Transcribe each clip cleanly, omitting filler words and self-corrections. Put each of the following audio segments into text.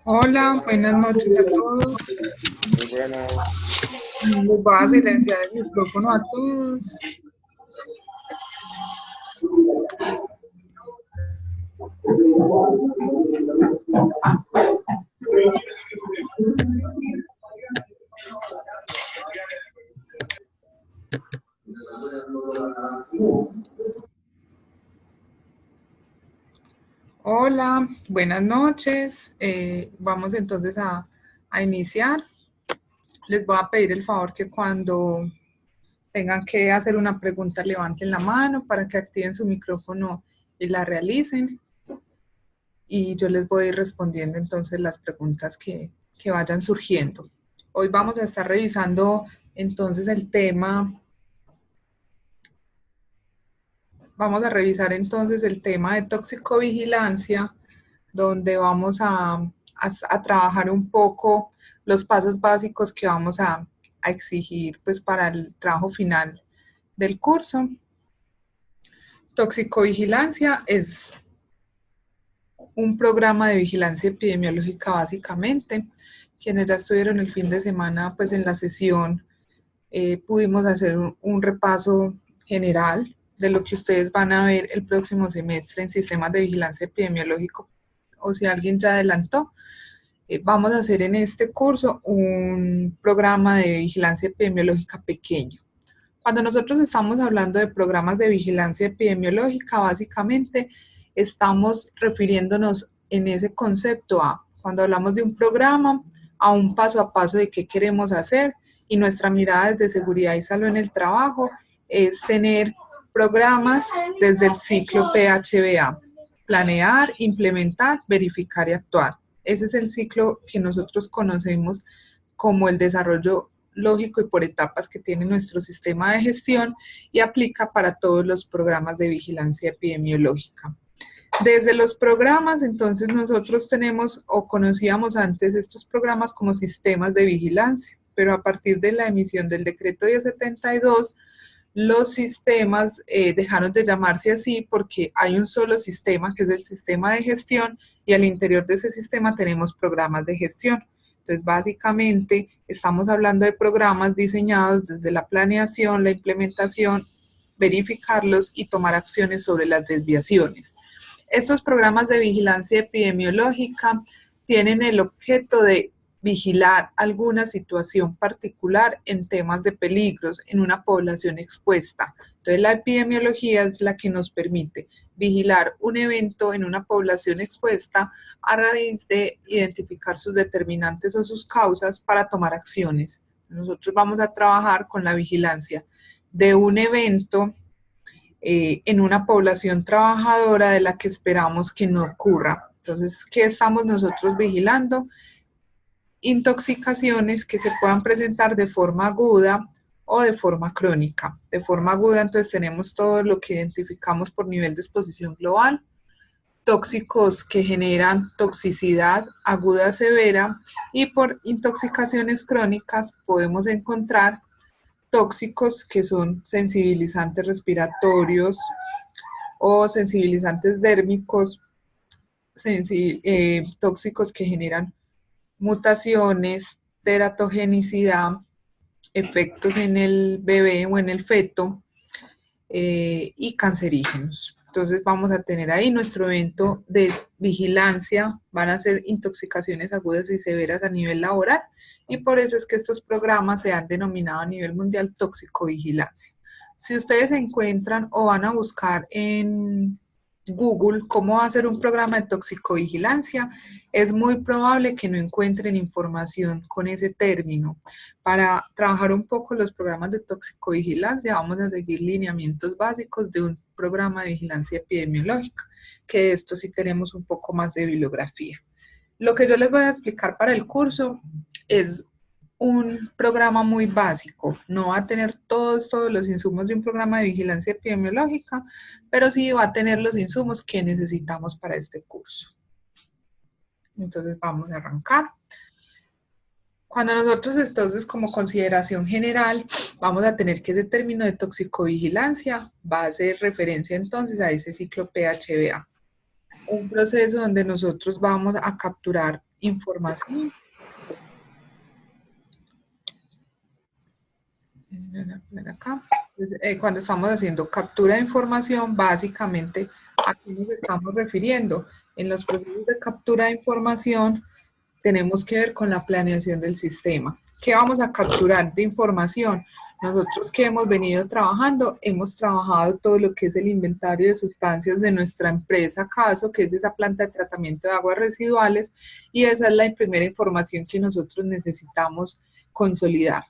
Hola, buenas noches a todos. Muy buenas. Les voy a silenciar el micrófono a todos. Hola, buenas noches. Vamos entonces a iniciar. Les voy a pedir el favor que cuando tengan que hacer una pregunta levanten la mano para que activen su micrófono y la realicen. Y yo les voy a ir respondiendo entonces las preguntas que vayan surgiendo. Hoy vamos a estar revisando entonces el tema. Vamos a revisar entonces el tema de toxicovigilancia, donde vamos a trabajar un poco los pasos básicos que vamos a exigir pues, para el trabajo final del curso. Toxicovigilancia es un programa de vigilancia epidemiológica básicamente. Quienes ya estuvieron el fin de semana pues, en la sesión, pudimos hacer un repaso general de lo que ustedes van a ver el próximo semestre en sistemas de vigilancia epidemiológico, o si alguien ya adelantó, vamos a hacer en este curso un programa de vigilancia epidemiológica pequeño. Cuando nosotros estamos hablando de programas de vigilancia epidemiológica, básicamente estamos refiriéndonos en ese concepto a, cuando hablamos de un programa, a un paso a paso de qué queremos hacer, y nuestra mirada desde seguridad y salud en el trabajo es tener programas desde el ciclo PHBA, planear, implementar, verificar y actuar. Ese es el ciclo que nosotros conocemos como el desarrollo lógico y por etapas que tiene nuestro sistema de gestión y aplica para todos los programas de vigilancia epidemiológica. Desde los programas, entonces nosotros tenemos o conocíamos antes estos programas como sistemas de vigilancia, pero a partir de la emisión del decreto 1072, los sistemas dejaron de llamarse así porque hay un solo sistema que es el sistema de gestión y al interior de ese sistema tenemos programas de gestión. Entonces, básicamente, estamos hablando de programas diseñados desde la planeación, la implementación, verificarlos y tomar acciones sobre las desviaciones. Estos programas de vigilancia epidemiológica tienen el objeto de vigilar alguna situación particular en temas de peligros en una población expuesta. Entonces, la epidemiología es la que nos permite vigilar un evento en una población expuesta a raíz de identificar sus determinantes o sus causas para tomar acciones. Nosotros vamos a trabajar con la vigilancia de un evento en una población trabajadora de la que esperamos que no ocurra. Entonces, ¿qué estamos nosotros vigilando? Intoxicaciones que se puedan presentar de forma aguda o de forma crónica. De forma aguda, entonces tenemos todo lo que identificamos por nivel de exposición global, tóxicos que generan toxicidad aguda severa, y por intoxicaciones crónicas podemos encontrar tóxicos que son sensibilizantes respiratorios o sensibilizantes dérmicos, tóxicos que generan mutaciones, teratogenicidad, efectos en el bebé o en el feto y cancerígenos. Entonces vamos a tener ahí nuestro evento de vigilancia, van a ser intoxicaciones agudas y severas a nivel laboral y por eso es que estos programas se han denominado a nivel mundial toxicovigilancia. Si ustedes se encuentran o van a buscar en Google cómo hacer un programa de toxicovigilancia, es muy probable que no encuentren información con ese término. Para trabajar un poco los programas de toxicovigilancia, vamos a seguir lineamientos básicos de un programa de vigilancia epidemiológica, que de esto sí tenemos un poco más de bibliografía. Lo que yo les voy a explicar para el curso es un programa muy básico, no va a tener todos los insumos de un programa de vigilancia epidemiológica, pero sí va a tener los insumos que necesitamos para este curso. Entonces vamos a arrancar. Cuando nosotros entonces como consideración general vamos a tener que ese término de toxicovigilancia va a hacer referencia entonces a ese ciclo PHBA, un proceso donde nosotros vamos a capturar información. Acá. Entonces, cuando estamos haciendo captura de información, básicamente, ¿a qué nos estamos refiriendo? En los procesos de captura de información, tenemos que ver con la planeación del sistema. ¿Qué vamos a capturar de información? Nosotros que hemos venido trabajando, hemos trabajado todo lo que es el inventario de sustancias de nuestra empresa, CASO, que es esa planta de tratamiento de aguas residuales, y esa es la primera información que nosotros necesitamos consolidar.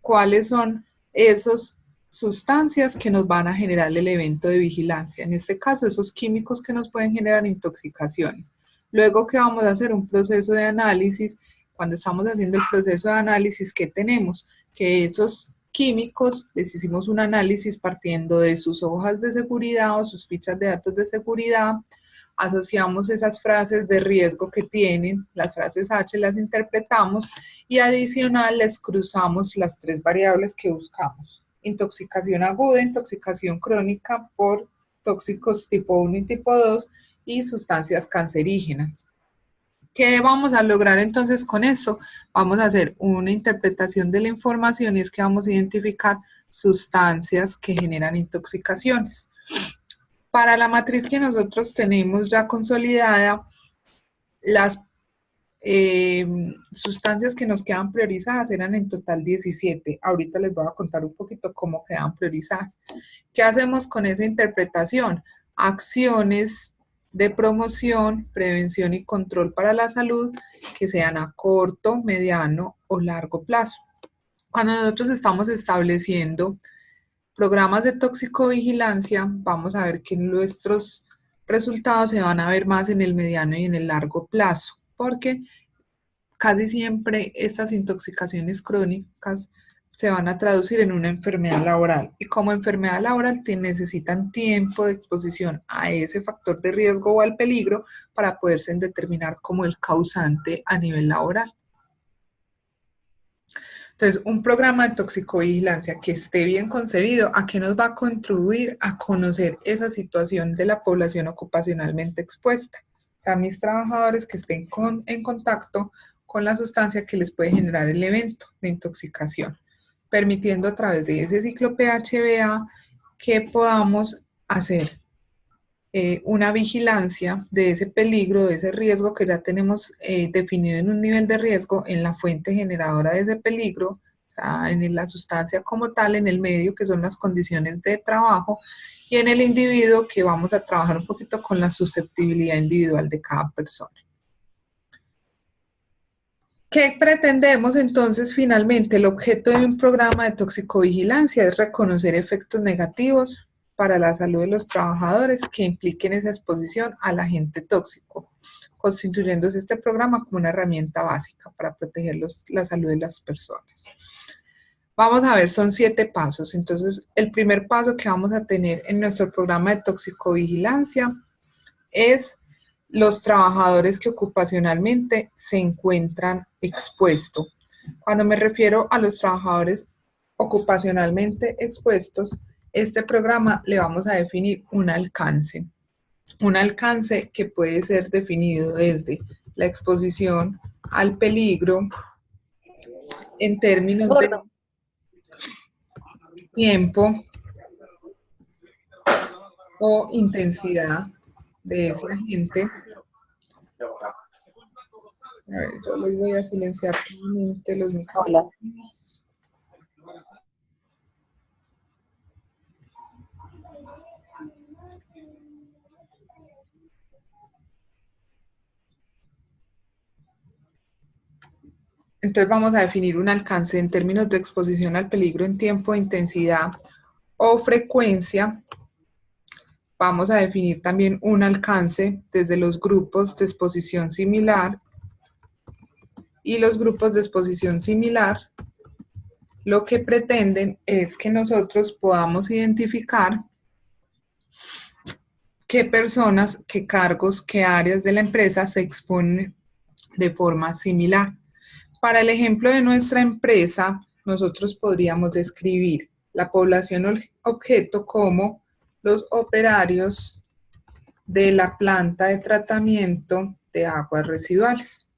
¿Cuáles son esas sustancias que nos van a generar el evento de vigilancia? En este caso, esos químicos que nos pueden generar intoxicaciones. Luego que vamos a hacer un proceso de análisis, cuando estamos haciendo el proceso de análisis, ¿qué tenemos? Que esos químicos les hicimos un análisis partiendo de sus hojas de seguridad o sus fichas de datos de seguridad, asociamos esas frases de riesgo que tienen, las frases H las interpretamos y adicional les cruzamos las tres variables que buscamos. Intoxicación aguda, intoxicación crónica por tóxicos tipo 1 y tipo 2 y sustancias cancerígenas. ¿Qué vamos a lograr entonces con esto? Vamos a hacer una interpretación de la información y es que vamos a identificar sustancias que generan intoxicaciones. Para la matriz que nosotros tenemos ya consolidada, las sustancias que nos quedan priorizadas eran en total 17. Ahorita les voy a contar un poquito cómo quedan priorizadas. ¿Qué hacemos con esa interpretación? Acciones de promoción, prevención y control para la salud que sean a corto, mediano o largo plazo. Cuando nosotros estamos estableciendo programas de toxicovigilancia, vamos a ver que nuestros resultados se van a ver más en el mediano y en el largo plazo, porque casi siempre estas intoxicaciones crónicas se van a traducir en una enfermedad laboral y como enfermedad laboral necesitan tiempo de exposición a ese factor de riesgo o al peligro para poderse determinar como el causante a nivel laboral. Entonces, un programa de toxicovigilancia que esté bien concebido, ¿a qué nos va a contribuir? A conocer esa situación de la población ocupacionalmente expuesta. O sea, mis trabajadores que estén en contacto con la sustancia que les puede generar el evento de intoxicación, permitiendo a través de ese ciclo PHBA que podamos hacer una vigilancia de ese peligro, de ese riesgo que ya tenemos definido en un nivel de riesgo en la fuente generadora de ese peligro, o sea, en la sustancia como tal, en el medio, que son las condiciones de trabajo, y en el individuo, que vamos a trabajar un poquito con la susceptibilidad individual de cada persona. ¿Qué pretendemos entonces finalmente? El objeto de un programa de toxicovigilancia es reconocer efectos negativos para la salud de los trabajadores que impliquen esa exposición al agente tóxico, constituyéndose este programa como una herramienta básica para proteger la salud de las personas. Vamos a ver, son 7 pasos. Entonces, el primer paso que vamos a tener en nuestro programa de toxicovigilancia es los trabajadores que ocupacionalmente se encuentran expuestos. Cuando me refiero a los trabajadores ocupacionalmente expuestos, este programa le vamos a definir un alcance que puede ser definido desde la exposición al peligro en términos de tiempo o intensidad de ese agente. A ver, yo les voy a silenciar nuevamente los micrófonos. Entonces vamos a definir un alcance en términos de exposición al peligro en tiempo, intensidad o frecuencia. Vamos a definir también un alcance desde los grupos de exposición similar Y los grupos de exposición similar lo que pretenden es que nosotros podamos identificar qué personas, qué cargos, qué áreas de la empresa se exponen de forma similar. Para el ejemplo de nuestra empresa, nosotros podríamos describir la población objeto como los operarios de la planta de tratamiento de aguas residuales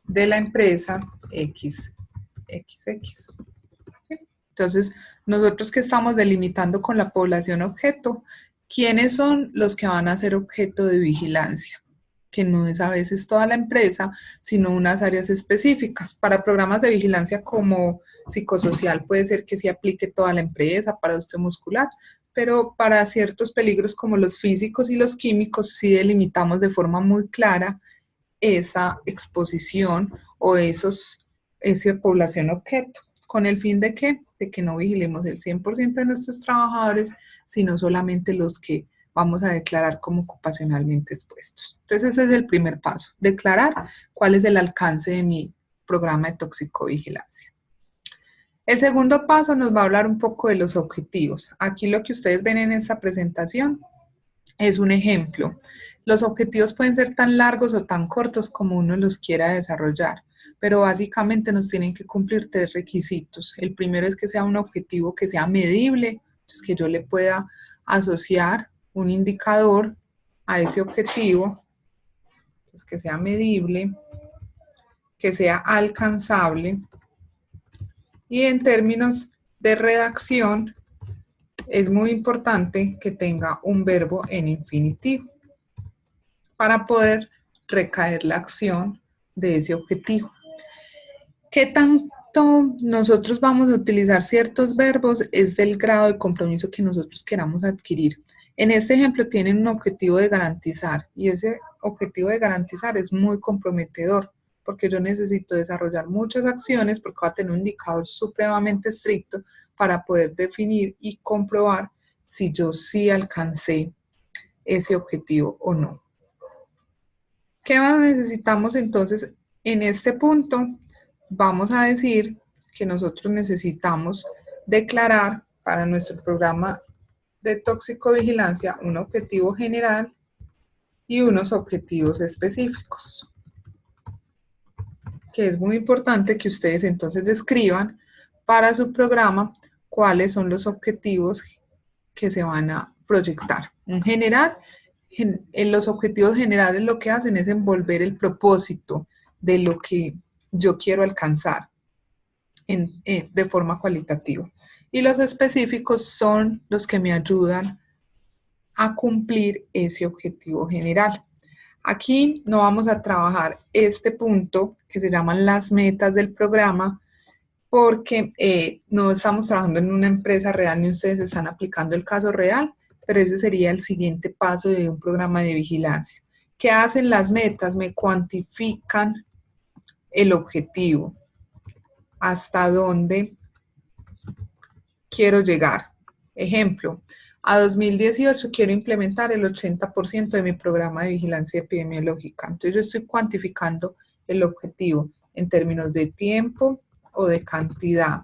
de la empresa XXX. ¿Sí? Entonces, nosotros que estamos delimitando con la población objeto, ¿quiénes son los que van a ser objeto de vigilancia? Que no es a veces toda la empresa, sino unas áreas específicas. Para programas de vigilancia como psicosocial puede ser que se aplique toda la empresa para osteomuscular, pero para ciertos peligros como los físicos y los químicos sí delimitamos de forma muy clara esa exposición o esa población objeto. ¿Con el fin de qué? De que no vigilemos el 100% de nuestros trabajadores, sino solamente los que vamos a declarar como ocupacionalmente expuestos. Entonces ese es el primer paso, declarar cuál es el alcance de mi programa de toxicovigilancia. El segundo paso nos va a hablar un poco de los objetivos. Aquí lo que ustedes ven en esta presentación es un ejemplo. Los objetivos pueden ser tan largos o tan cortos como uno los quiera desarrollar, pero básicamente nos tienen que cumplir 3 requisitos. El primero es que sea un objetivo que sea medible, pues que yo le pueda asociar un indicador a ese objetivo, pues que sea medible, que sea alcanzable, y en términos de redacción es muy importante que tenga un verbo en infinitivo para poder recaer la acción de ese objetivo. ¿Qué tanto nosotros vamos a utilizar ciertos verbos? Es del grado de compromiso que nosotros queramos adquirir. En este ejemplo tienen un objetivo de garantizar y ese objetivo de garantizar es muy comprometedor porque yo necesito desarrollar muchas acciones porque va a tener un indicador supremamente estricto para poder definir y comprobar si yo sí alcancé ese objetivo o no. ¿Qué más necesitamos entonces en este punto? Vamos a decir que nosotros necesitamos declarar para nuestro programa de toxicovigilancia un objetivo general y unos objetivos específicos, que es muy importante que ustedes entonces describan para su programa cuáles son los objetivos que se van a proyectar. Un general, en los objetivos generales lo que hacen es envolver el propósito de lo que yo quiero alcanzar de forma cualitativa. Y los específicos son los que me ayudan a cumplir ese objetivo general. Aquí no vamos a trabajar este punto que se llaman las metas del programa porque no estamos trabajando en una empresa real ni ustedes están aplicando el caso real, pero ese sería el siguiente paso de un programa de vigilancia. ¿Qué hacen las metas? Me cuantifican el objetivo, hasta dónde quiero llegar. Ejemplo, a 2018 quiero implementar el 80% de mi programa de vigilancia epidemiológica. Entonces yo estoy cuantificando el objetivo en términos de tiempo o de cantidad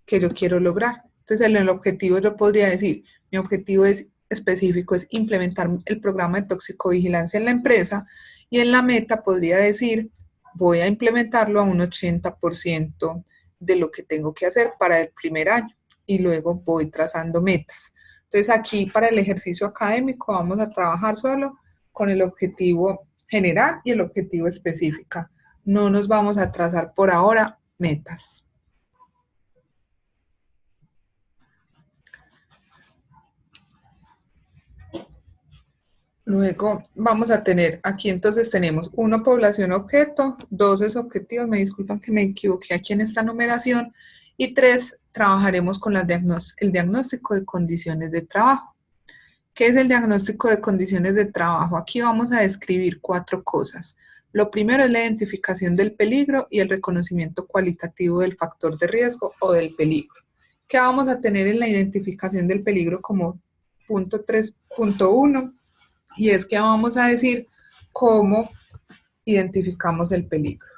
que yo quiero lograr. Entonces en el objetivo yo podría decir, mi objetivo es específico, es implementar el programa de toxicovigilancia en la empresa y en la meta podría decir, voy a implementarlo a un 80% de lo que tengo que hacer para el primer año y luego voy trazando metas. Entonces aquí para el ejercicio académico vamos a trabajar solo con el objetivo general y el objetivo específico. No nos vamos a trazar por ahora metas. Luego vamos a tener, aquí entonces tenemos 1 población objeto, 2 es objetivos, me disculpan que me equivoqué aquí en esta numeración, y 3 trabajaremos con el diagnóstico de condiciones de trabajo. ¿Qué es el diagnóstico de condiciones de trabajo? Aquí vamos a describir 4 cosas. Lo primero es la identificación del peligro y el reconocimiento cualitativo del factor de riesgo o del peligro. ¿Qué vamos a tener en la identificación del peligro como punto 3.1? Y es que vamos a decir cómo identificamos el peligro.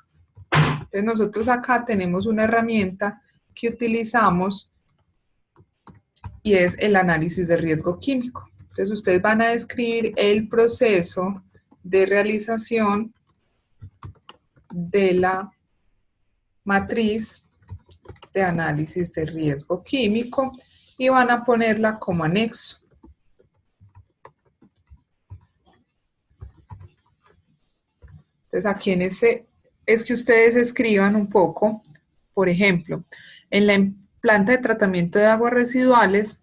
Entonces nosotros acá tenemos una herramienta que utilizamos y es el análisis de riesgo químico. Entonces ustedes van a describir el proceso de realización de la matriz de análisis de riesgo químico y van a ponerla como anexo. Entonces aquí en este es que ustedes escriban un poco, por ejemplo, en la planta de tratamiento de aguas residuales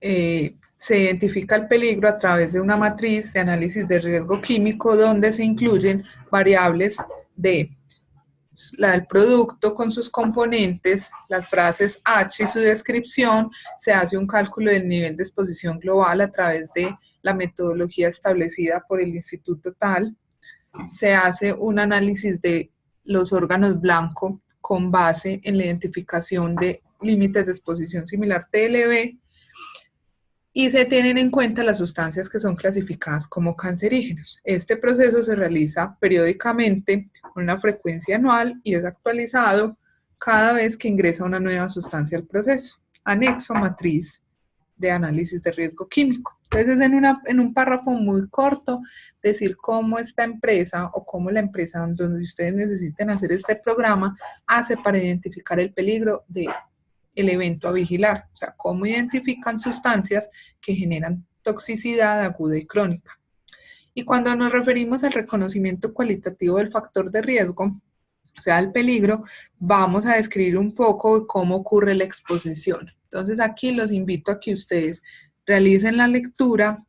se identifica el peligro a través de una matriz de análisis de riesgo químico donde se incluyen variables de el producto con sus componentes, las frases H y su descripción, se hace un cálculo del nivel de exposición global a través de la metodología establecida por el instituto tal, se hace un análisis de los órganos blancos con base en la identificación de límites de exposición similar TLB y se tienen en cuenta las sustancias que son clasificadas como cancerígenos. Este proceso se realiza periódicamente con una frecuencia anual y es actualizado cada vez que ingresa una nueva sustancia al proceso. Anexo matriz de análisis de riesgo químico. Entonces, en un párrafo muy corto, decir cómo esta empresa o cómo la empresa donde ustedes necesiten hacer este programa hace para identificar el peligro de el evento a vigilar, o sea, cómo identifican sustancias que generan toxicidad aguda y crónica. Y cuando nos referimos al reconocimiento cualitativo del factor de riesgo, o sea, el peligro, vamos a describir un poco cómo ocurre la exposición. Entonces aquí los invito a que ustedes realicen la lectura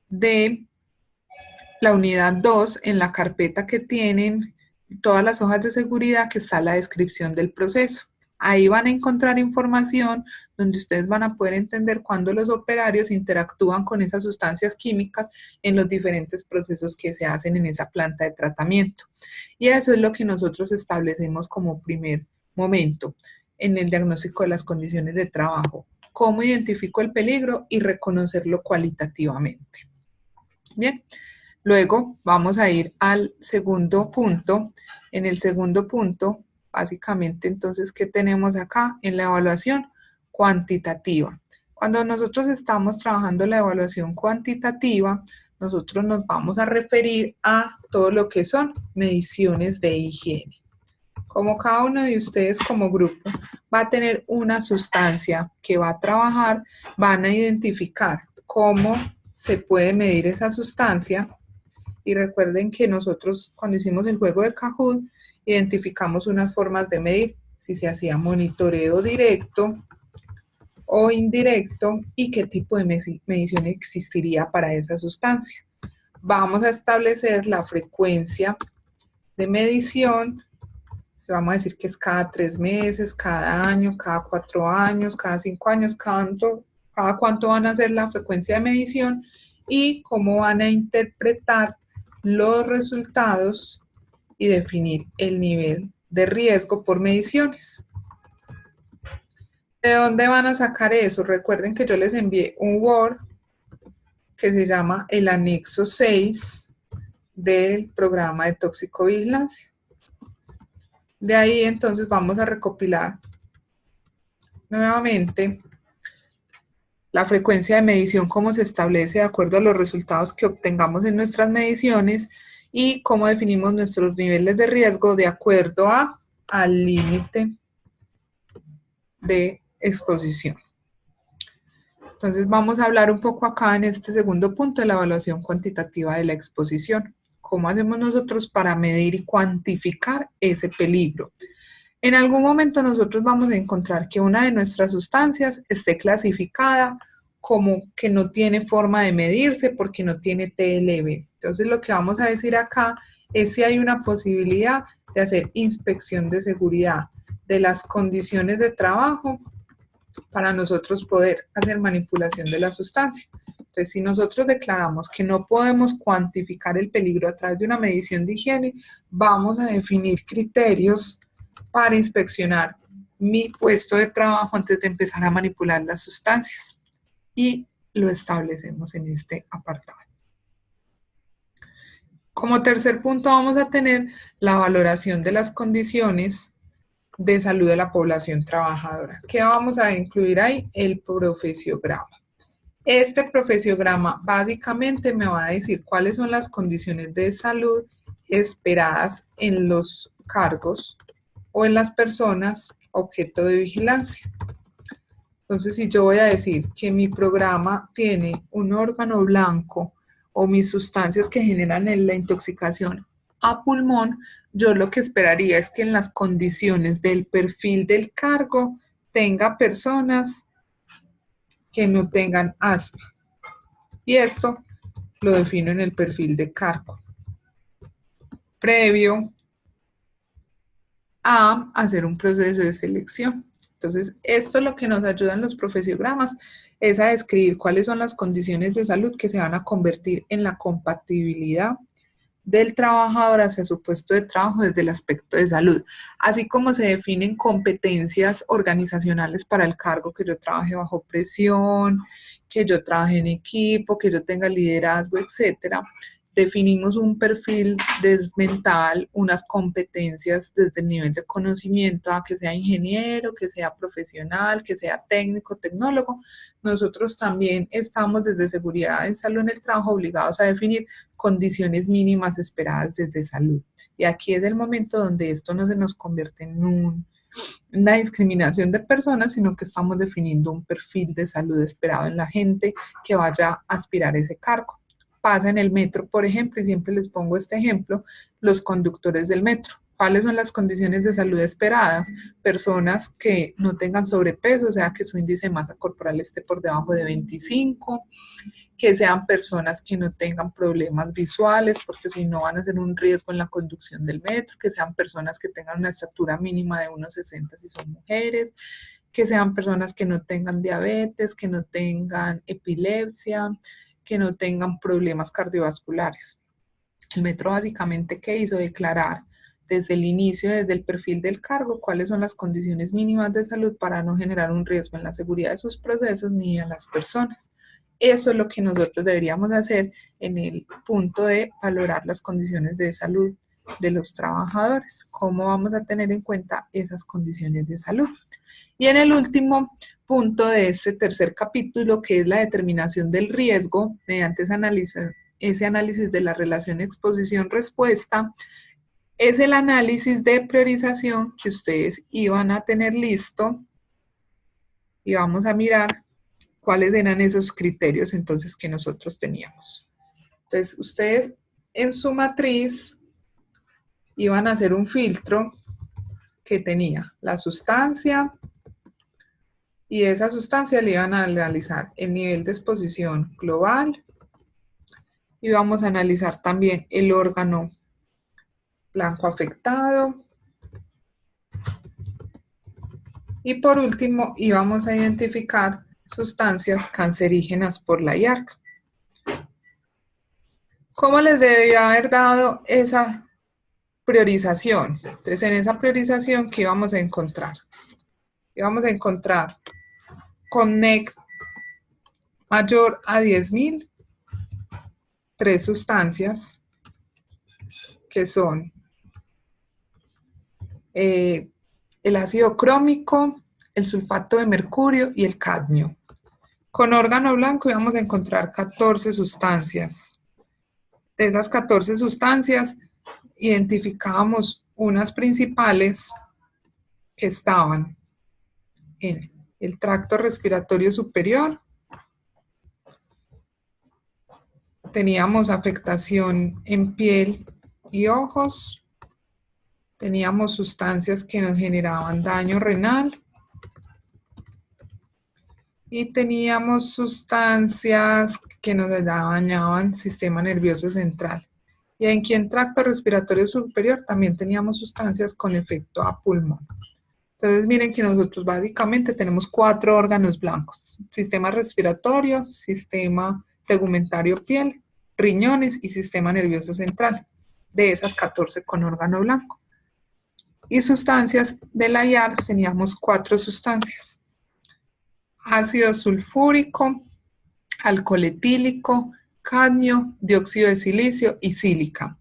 de la unidad 2 en la carpeta que tienen todas las hojas de seguridad que está la descripción del proceso. Ahí van a encontrar información donde ustedes van a poder entender cuándo los operarios interactúan con esas sustancias químicas en los diferentes procesos que se hacen en esa planta de tratamiento. Y eso es lo que nosotros establecemos como primer momento en el diagnóstico de las condiciones de trabajo. Cómo identifico el peligro y reconocerlo cualitativamente. Bien, luego vamos a ir al segundo punto. En el segundo punto, básicamente, entonces, ¿qué tenemos acá? En la evaluación cuantitativa. Cuando nosotros estamos trabajando la evaluación cuantitativa, nosotros nos vamos a referir a todo lo que son mediciones de higiene. Como cada uno de ustedes como grupo va a tener una sustancia que va a trabajar, van a identificar cómo se puede medir esa sustancia. Y recuerden que nosotros cuando hicimos el juego de Kahoot, identificamos unas formas de medir, si se hacía monitoreo directo o indirecto y qué tipo de medición existiría para esa sustancia. Vamos a establecer la frecuencia de medición, vamos a decir que es cada 3 meses, cada año, cada 4 años, cada 5 años, cada cuánto van a hacer la frecuencia de medición y cómo van a interpretar los resultados y definir el nivel de riesgo por mediciones. ¿De dónde van a sacar eso? Recuerden que yo les envié un Word que se llama el anexo 6 del programa de toxicovigilancia. De ahí entonces vamos a recopilar nuevamente la frecuencia de medición, cómo se establece de acuerdo a los resultados que obtengamos en nuestras mediciones y cómo definimos nuestros niveles de riesgo de acuerdo al límite de exposición. Entonces vamos a hablar un poco acá en este segundo punto de la evaluación cuantitativa de la exposición. ¿Cómo hacemos nosotros para medir y cuantificar ese peligro? En algún momento nosotros vamos a encontrar que una de nuestras sustancias esté clasificada como que no tiene forma de medirse porque no tiene TLB. Entonces lo que vamos a decir acá es si hay una posibilidad de hacer inspección de seguridad de las condiciones de trabajo para nosotros poder hacer manipulación de la sustancia. Entonces, si nosotros declaramos que no podemos cuantificar el peligro a través de una medición de higiene, vamos a definir criterios para inspeccionar mi puesto de trabajo antes de empezar a manipular las sustancias. Y lo establecemos en este apartado. Como tercer punto vamos a tener la valoración de las condiciones de salud de la población trabajadora. ¿Qué vamos a incluir ahí? El profesiograma. Este profesiograma básicamente me va a decir cuáles son las condiciones de salud esperadas en los cargos o en las personas objeto de vigilancia. Entonces, si yo voy a decir que mi programa tiene un órgano blanco o mis sustancias que generan la intoxicación a pulmón, yo lo que esperaría es que en las condiciones del perfil del cargo tenga personas que no tengan asma. Y esto lo defino en el perfil de cargo, previo a hacer un proceso de selección. Entonces, esto es lo que nos ayuda en los profesiogramas, es a describir cuáles son las condiciones de salud que se van a convertir en la compatibilidad del trabajador hacia su puesto de trabajo desde el aspecto de salud, así como se definen competencias organizacionales para el cargo, que yo trabaje bajo presión, que yo trabaje en equipo, que yo tenga liderazgo, etcétera. Definimos un perfil mental, unas competencias desde el nivel de conocimiento, a que sea ingeniero, que sea profesional, que sea técnico, tecnólogo. Nosotros también estamos desde seguridad en salud en el trabajo obligados a definir condiciones mínimas esperadas desde salud. Y aquí es el momento donde esto no se nos convierte en una discriminación de personas, sino que estamos definiendo un perfil de salud esperado en la gente que vaya a aspirar a ese cargo. Pasa en el metro, por ejemplo, y siempre les pongo este ejemplo, los conductores del metro. ¿Cuáles son las condiciones de salud esperadas? Personas que no tengan sobrepeso, o sea, que su índice de masa corporal esté por debajo de 25, que sean personas que no tengan problemas visuales, porque si no van a ser un riesgo en la conducción del metro, que sean personas que tengan una estatura mínima de 1,60 si son mujeres, que sean personas que no tengan diabetes, que no tengan epilepsia, que no tengan problemas cardiovasculares. El metro básicamente, ¿qué hizo? Declarar desde el inicio, desde el perfil del cargo, cuáles son las condiciones mínimas de salud para no generar un riesgo en la seguridad de sus procesos ni a las personas. Eso es lo que nosotros deberíamos hacer en el punto de valorar las condiciones de salud de los trabajadores. ¿Cómo vamos a tener en cuenta esas condiciones de salud? Y en el último punto de este tercer capítulo, que es la determinación del riesgo, mediante ese análisis de la relación exposición-respuesta, es el análisis de priorización que ustedes iban a tener listo y vamos a mirar cuáles eran esos criterios entonces que nosotros teníamos. Entonces, ustedes en su matriz iban a hacer un filtro que tenía la sustancia y esa sustancia le iban a analizar el nivel de exposición global y vamos a analizar también el órgano blanco afectado. Y por último, íbamos a identificar sustancias cancerígenas por la IARC. ¿Cómo les debería haber dado esa priorización? Entonces, en esa priorización, ¿qué íbamos a encontrar? Íbamos a encontrar con NEC mayor a 10.000, 3 sustancias que son el ácido crómico, el sulfato de mercurio y el cadmio. Con órgano blanco íbamos a encontrar 14 sustancias. De esas 14 sustancias, identificábamos unas principales que estaban en el tracto respiratorio superior, teníamos afectación en piel y ojos, teníamos sustancias que nos generaban daño renal y teníamos sustancias que nos dañaban el sistema nervioso central. Y aquí en tracto respiratorio superior también teníamos sustancias con efecto a pulmón. Entonces miren que nosotros básicamente tenemos 4 órganos blancos: sistema respiratorio, sistema tegumentario piel, riñones y sistema nervioso central. De esas 14 con órgano blanco. Y sustancias de la IAR teníamos 4 sustancias: ácido sulfúrico, alcohol etílico, cadmio, dióxido de silicio y sílica.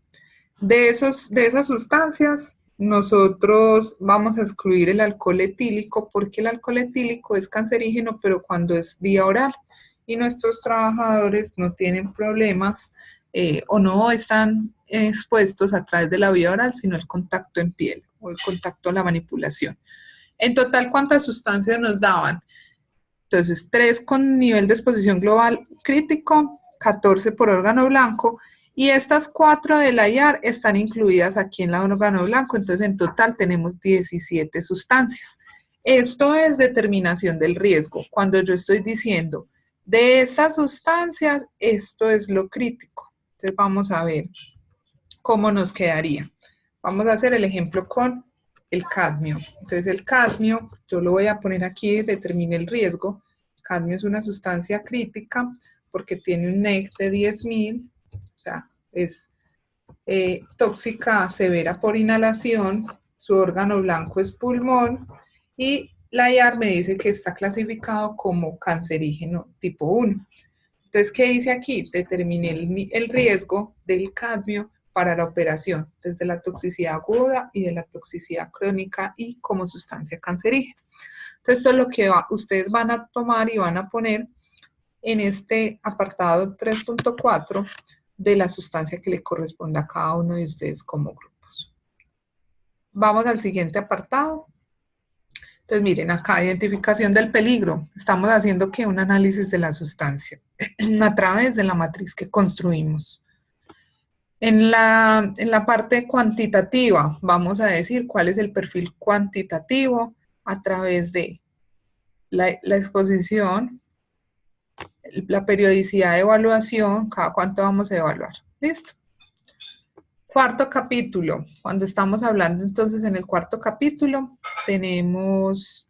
de esas sustancias, nosotros vamos a excluir el alcohol etílico porque el alcohol etílico es cancerígeno, pero cuando es vía oral y nuestros trabajadores no tienen problemas o no están expuestos a través de la vía oral, sino el contacto en piel o el contacto a la manipulación. En total, ¿cuántas sustancias nos daban? Entonces, 3 con nivel de exposición global crítico, 14 por órgano blanco, y estas 4 de la IAR están incluidas aquí en la órgano blanco, entonces en total tenemos 17 sustancias. Esto es determinación del riesgo. Cuando yo estoy diciendo de estas sustancias, esto es lo crítico. Entonces vamos a ver cómo nos quedaría. Vamos a hacer el ejemplo con el cadmio. Entonces el cadmio, yo lo voy a poner aquí, determine el riesgo. El cadmio es una sustancia crítica porque tiene un NEC de 10.000, o sea, es tóxica severa por inhalación, su órgano blanco es pulmón y la IAR me dice que está clasificado como cancerígeno tipo 1. Entonces, ¿qué dice aquí? Determiné el riesgo del cadmio para la operación, desde la toxicidad aguda y de la toxicidad crónica y como sustancia cancerígena. Entonces, esto es lo que ustedes van a tomar y van a poner en este apartado 3.4 de la sustancia que le corresponda a cada uno de ustedes como grupos. Vamos al siguiente apartado. Entonces, miren acá, identificación del peligro. Estamos haciendo que un análisis de la sustancia a través de la matriz que construimos. En la parte cuantitativa, vamos a decir cuál es el perfil cuantitativo a través de la exposición, la periodicidad de evaluación, cada cuánto vamos a evaluar. ¿Listo? Cuarto capítulo. Cuando estamos hablando entonces en el cuarto capítulo, tenemos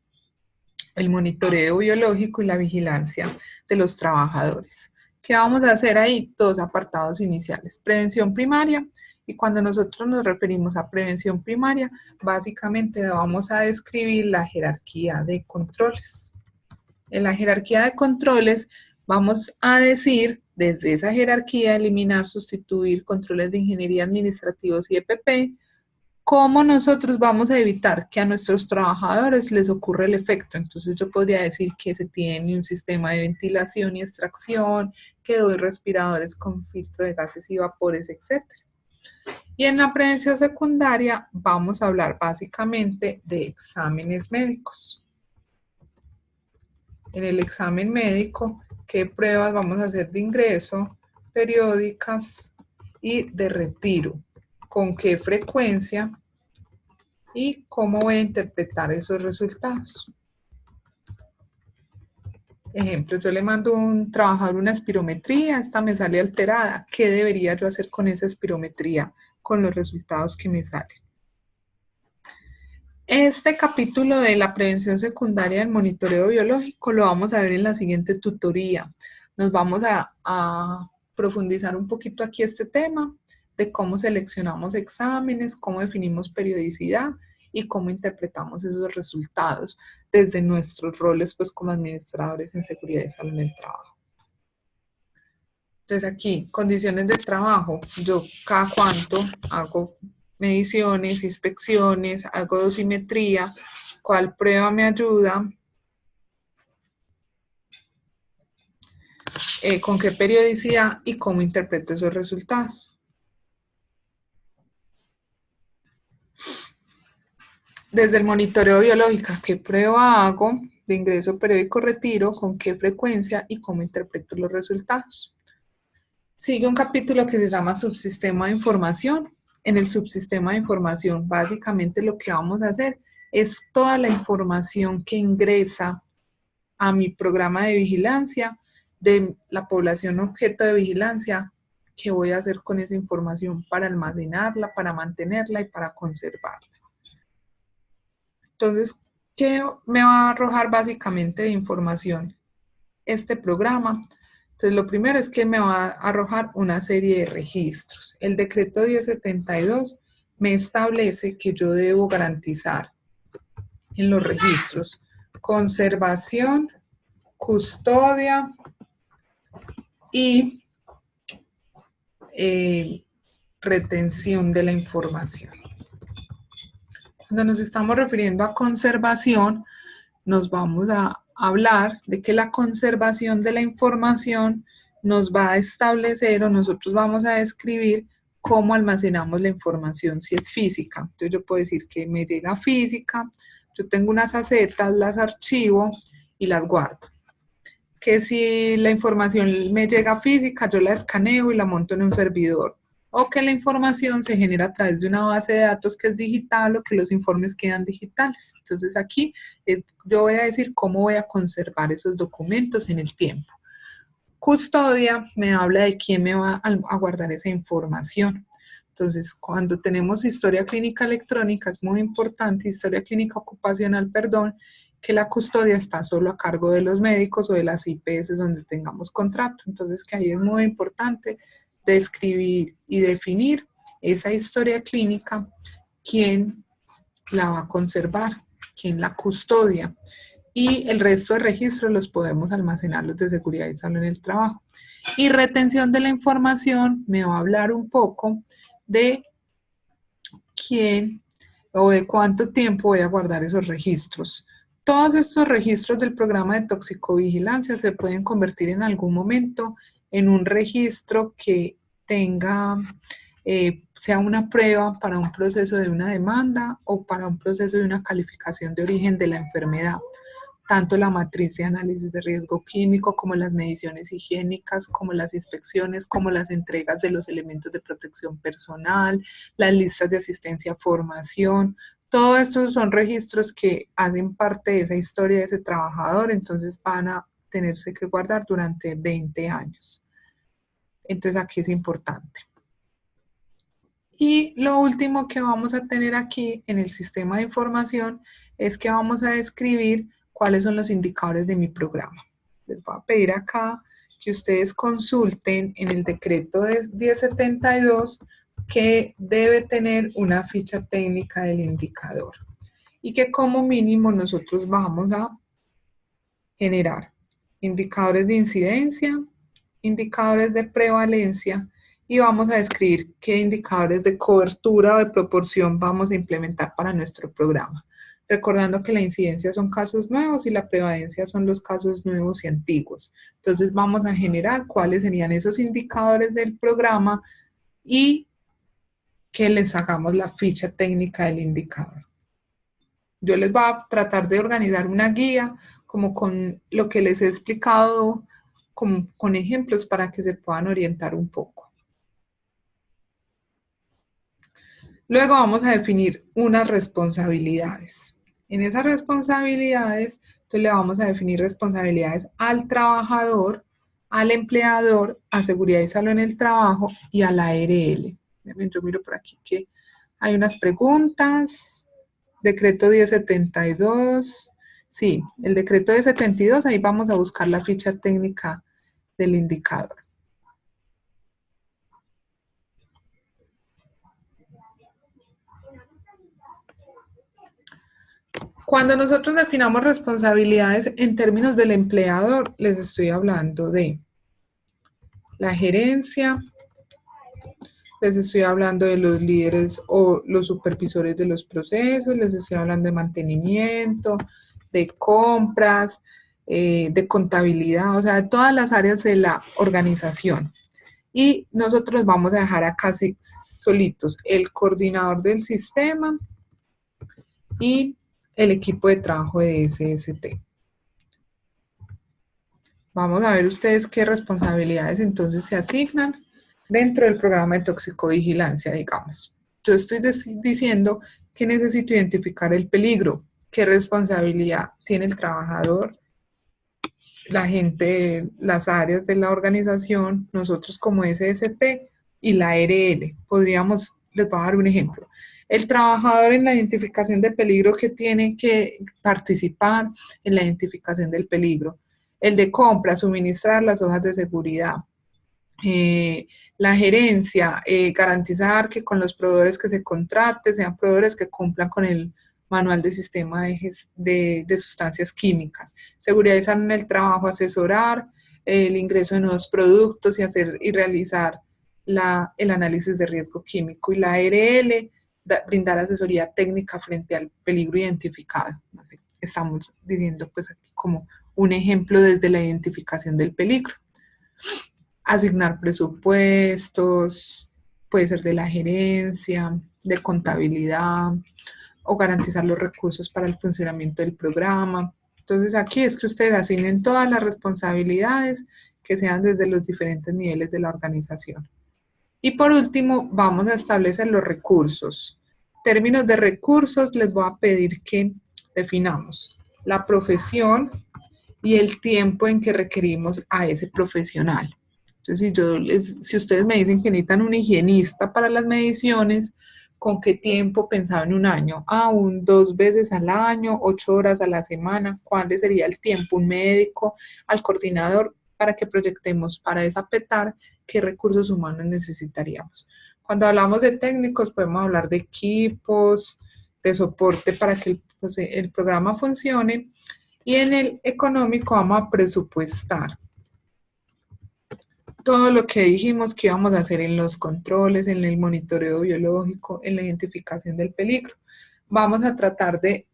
el monitoreo biológico y la vigilancia de los trabajadores. ¿Qué vamos a hacer ahí? Dos apartados iniciales. Prevención primaria. Y cuando nosotros nos referimos a prevención primaria, básicamente vamos a describir la jerarquía de controles. En la jerarquía de controles vamos a decir, desde esa jerarquía, eliminar, sustituir controles de ingeniería administrativos y EPP, cómo nosotros vamos a evitar que a nuestros trabajadores les ocurra el efecto. Entonces yo podría decir que se tiene un sistema de ventilación y extracción, que doy respiradores con filtro de gases y vapores, etc. Y en la prevención secundaria vamos a hablar básicamente de exámenes médicos. En el examen médico, qué pruebas vamos a hacer de ingreso, periódicas y de retiro, con qué frecuencia y cómo voy a interpretar esos resultados. Ejemplo, yo le mando a un trabajador una espirometría, esta me sale alterada. ¿Qué debería yo hacer con esa espirometría, con los resultados que me salen? Este capítulo de la prevención secundaria del monitoreo biológico lo vamos a ver en la siguiente tutoría. Nos vamos a profundizar un poquito aquí este tema de cómo seleccionamos exámenes, cómo definimos periodicidad y cómo interpretamos esos resultados desde nuestros roles pues como administradores en seguridad y salud en el trabajo. Entonces aquí, condiciones de trabajo, yo cada cuánto hago mediciones, inspecciones, hago dosimetría, cuál prueba me ayuda, con qué periodicidad y cómo interpreto esos resultados. Desde el monitoreo biológico, ¿qué prueba hago de ingreso periódico retiro, con qué frecuencia y cómo interpreto los resultados? Sigue un capítulo que se llama subsistema de información. En el subsistema de información, básicamente lo que vamos a hacer es toda la información que ingresa a mi programa de vigilancia de la población objeto de vigilancia, qué voy a hacer con esa información para almacenarla, para mantenerla y para conservarla. Entonces, ¿qué me va a arrojar básicamente de información este programa? Entonces, lo primero es que me va a arrojar una serie de registros. El decreto 1072 me establece que yo debo garantizar en los registros conservación, custodia y retención de la información. Cuando nos estamos refiriendo a conservación, nos vamos a hablar de que la conservación de la información nos va a establecer o nosotros vamos a describir cómo almacenamos la información si es física. Entonces yo puedo decir que me llega física, yo tengo unas acetas, las archivo y las guardo. Que si la información me llega física, yo la escaneo y la monto en un servidor. O que la información se genera a través de una base de datos que es digital o que los informes quedan digitales. Entonces aquí yo voy a decir cómo voy a conservar esos documentos en el tiempo. Custodia me habla de quién me va a guardar esa información. Entonces, cuando tenemos historia clínica electrónica, es muy importante, historia clínica ocupacional, perdón, que la custodia está solo a cargo de los médicos o de las IPS donde tengamos contrato. Entonces, que ahí es muy importante describir y definir esa historia clínica, quién la va a conservar, quién la custodia. Y el resto de registros los podemos almacenar los de seguridad y salud en el trabajo. Y retención de la información me va a hablar un poco de quién o de cuánto tiempo voy a guardar esos registros. Todos estos registros del programa de toxicovigilancia se pueden convertir en algún momento en un registro que tenga, sea una prueba para un proceso de una demanda o para un proceso de una calificación de origen de la enfermedad. Tanto la matriz de análisis de riesgo químico, como las mediciones higiénicas, como las inspecciones, como las entregas de los elementos de protección personal, las listas de asistencia a formación. Todos estos son registros que hacen parte de esa historia de ese trabajador, entonces van a tenerse que guardar durante 20 años. Entonces aquí es importante. Y lo último que vamos a tener aquí en el sistema de información es que vamos a describir cuáles son los indicadores de mi programa. Les voy a pedir acá que ustedes consulten en el decreto 1072 que debe tener una ficha técnica del indicador y que como mínimo nosotros vamos a generar indicadores de incidencia, indicadores de prevalencia y vamos a describir qué indicadores de cobertura o de proporción vamos a implementar para nuestro programa. Recordando que la incidencia son casos nuevos y la prevalencia son los casos nuevos y antiguos. Entonces vamos a generar cuáles serían esos indicadores del programa y que les hagamos la ficha técnica del indicador. Yo les voy a tratar de organizar una guía como con lo que les he explicado, con ejemplos para que se puedan orientar un poco. Luego vamos a definir unas responsabilidades. En esas responsabilidades, entonces le vamos a definir responsabilidades al trabajador, al empleador, a seguridad y salud en el trabajo y a la ARL. Yo miro por aquí que hay unas preguntas. Decreto 1072. Sí, el decreto 1072, ahí vamos a buscar la ficha técnica del indicador. Cuando nosotros definamos responsabilidades en términos del empleador, les estoy hablando de la gerencia, les estoy hablando de los líderes o los supervisores de los procesos, les estoy hablando de mantenimiento, de compras, de contabilidad, o sea, de todas las áreas de la organización. Y nosotros vamos a dejar acá solitos el coordinador del sistema y el equipo de trabajo de SST. Vamos a ver ustedes qué responsabilidades entonces se asignan dentro del programa de toxicovigilancia, digamos. Yo estoy diciendo que necesito identificar el peligro, qué responsabilidad tiene el trabajador, la gente, las áreas de la organización, nosotros como SST y la ARL. Les voy a dar un ejemplo. El trabajador en la identificación de peligro que tiene que participar en la identificación del peligro. El de compra, suministrar las hojas de seguridad. La gerencia, garantizar que con los proveedores que se contrate sean proveedores que cumplan con el manual de sistema de sustancias químicas. Seguridad y salud en el trabajo, asesorar el ingreso de nuevos productos y realizar el análisis de riesgo químico, y la ARL, brindar asesoría técnica frente al peligro identificado. Estamos diciendo pues aquí como un ejemplo desde la identificación del peligro. Asignar presupuestos, puede ser de la gerencia, de contabilidad, o garantizar los recursos para el funcionamiento del programa. Entonces aquí es que ustedes asignen todas las responsabilidades que sean desde los diferentes niveles de la organización. Y por último, vamos a establecer los recursos. Términos de recursos, les voy a pedir que definamos la profesión y el tiempo en que requerimos a ese profesional. Entonces, si ustedes me dicen que necesitan un higienista para las mediciones, ¿con qué tiempo pensaba en un año? Dos veces al año, 8 horas a la semana. ¿Cuál sería el tiempo? Un médico, al coordinador, para que proyectemos para desapetar qué recursos humanos necesitaríamos. Cuando hablamos de técnicos, podemos hablar de equipos, de soporte para que el programa funcione. Y en el económico vamos a presupuestar todo lo que dijimos que íbamos a hacer en los controles, en el monitoreo biológico, en la identificación del peligro. Vamos a tratar de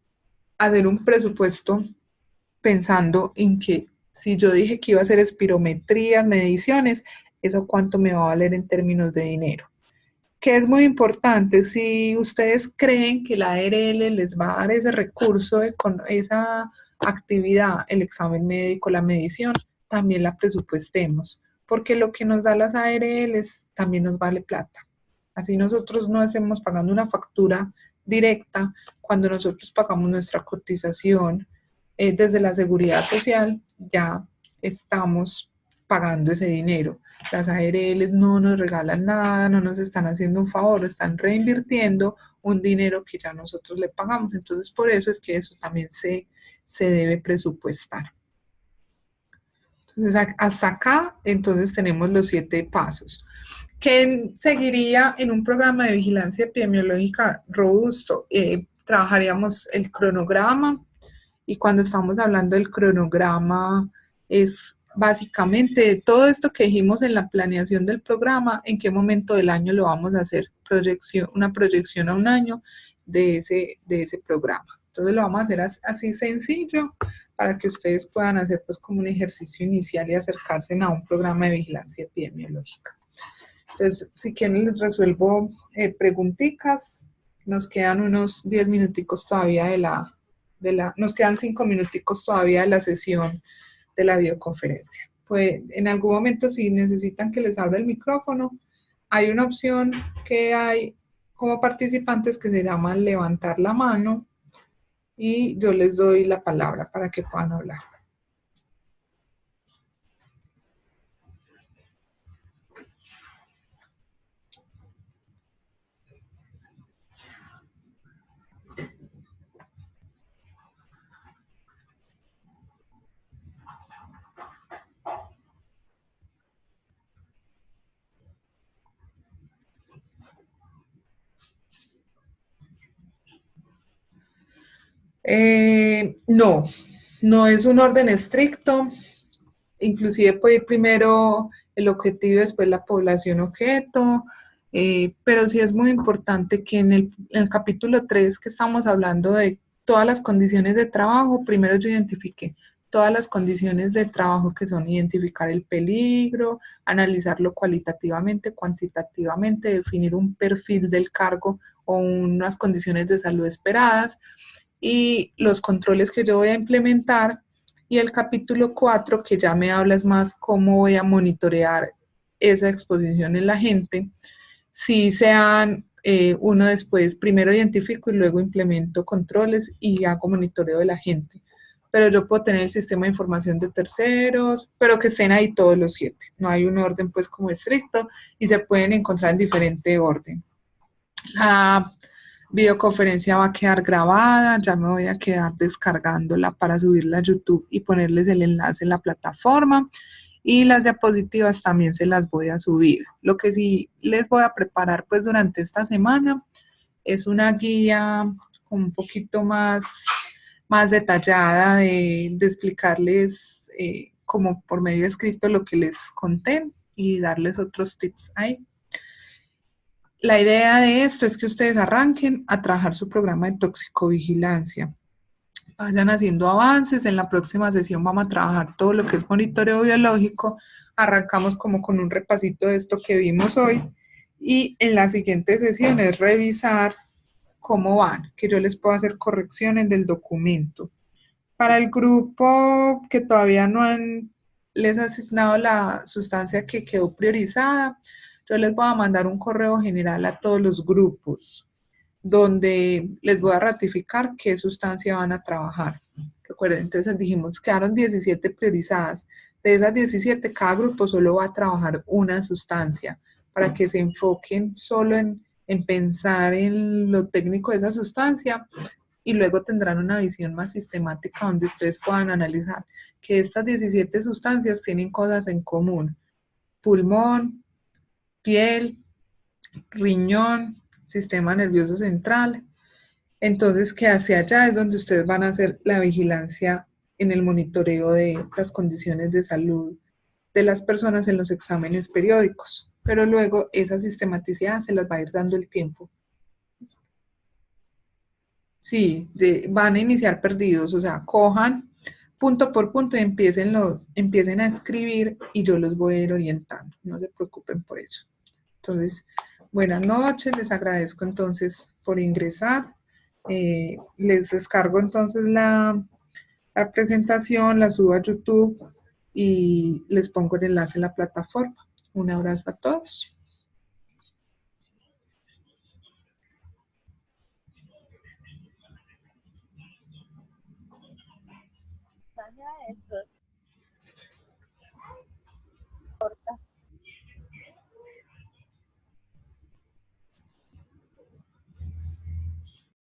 hacer un presupuesto pensando en que si yo dije que iba a hacer espirometrías, mediciones, eso cuánto me va a valer en términos de dinero. Que es muy importante, si ustedes creen que la ARL les va a dar ese recurso, con esa actividad, el examen médico, la medición, también la presupuestemos, porque lo que nos da las ARLs también nos vale plata. Así nosotros no hacemos pagando una factura directa, cuando nosotros pagamos nuestra cotización desde la seguridad social, ya estamos pagando ese dinero. Las ARL no nos regalan nada, no nos están haciendo un favor, están reinvirtiendo un dinero que ya nosotros le pagamos. Entonces, por eso es que eso también se debe presupuestar. Entonces, hasta acá, entonces tenemos los 7 pasos. ¿Qué seguiría en un programa de vigilancia epidemiológica robusto? Trabajaríamos el cronograma, y cuando estamos hablando del cronograma es básicamente todo esto que dijimos en la planeación del programa, en qué momento del año lo vamos a hacer, una proyección a un año de ese programa. Entonces lo vamos a hacer así sencillo para que ustedes puedan hacer pues como un ejercicio inicial y acercarse a un programa de vigilancia epidemiológica. Entonces, si quieren les resuelvo preguntitas. Nos quedan unos 10 minuticos todavía nos quedan 5 minuticos todavía de la sesión de la videoconferencia. Pues en algún momento, si necesitan que les abra el micrófono, hay una opción que hay como participantes que se llama levantar la mano, y yo les doy la palabra para que puedan hablar. No, no es un orden estricto. Inclusive puede ir primero el objetivo y después la población objeto, pero sí es muy importante que en el capítulo 3, que estamos hablando de todas las condiciones de trabajo, primero yo identifique todas las condiciones de trabajo, que son identificar el peligro, analizarlo cualitativamente, cuantitativamente, definir un perfil del cargo o unas condiciones de salud esperadas, y los controles que yo voy a implementar. Y el capítulo 4, que ya me hablas más cómo voy a monitorear esa exposición en la gente, si sean uno después, primero identifico y luego implemento controles y hago monitoreo de la gente. Pero yo puedo tener el sistema de información de terceros, pero que estén ahí todos los 7. No hay un orden pues como estricto, y se pueden encontrar en diferente orden. La videoconferencia va a quedar grabada, ya me voy a quedar descargándola para subirla a YouTube y ponerles el enlace en la plataforma, y las diapositivas también se las voy a subir. Lo que sí les voy a preparar pues durante esta semana es una guía un poquito más detallada de explicarles como por medio escrito lo que les conté y darles otros tips ahí. La idea de esto es que ustedes arranquen a trabajar su programa de toxicovigilancia. Vayan haciendo avances. En la próxima sesión vamos a trabajar todo lo que es monitoreo biológico. Arrancamos como con un repasito de esto que vimos hoy. Y en la siguiente sesión es revisar cómo van, que yo les puedo hacer correcciones del documento. Para el grupo que todavía no han les asignado la sustancia que quedó priorizada, yo les voy a mandar un correo general a todos los grupos donde les voy a ratificar qué sustancia van a trabajar. Recuerden, entonces dijimos, quedaron 17 priorizadas. De esas 17, cada grupo solo va a trabajar una sustancia para que se enfoquen solo en pensar en lo técnico de esa sustancia y luego tendrán una visión más sistemática donde ustedes puedan analizar que estas 17 sustancias tienen cosas en común. Pulmón, piel, riñón, sistema nervioso central. Entonces, que hacia allá es donde ustedes van a hacer la vigilancia en el monitoreo de las condiciones de salud de las personas en los exámenes periódicos. Pero luego esa sistematicidad se las va a ir dando el tiempo. Sí, van a iniciar perdidos, o sea, cojan punto por punto y empiecen a escribir y yo los voy a ir orientando. No se preocupen por eso. Entonces, buenas noches, les agradezco entonces por ingresar. Les descargo entonces la presentación, la subo a YouTube y les pongo el enlace en la plataforma. Un abrazo a todos. Gracias a estos.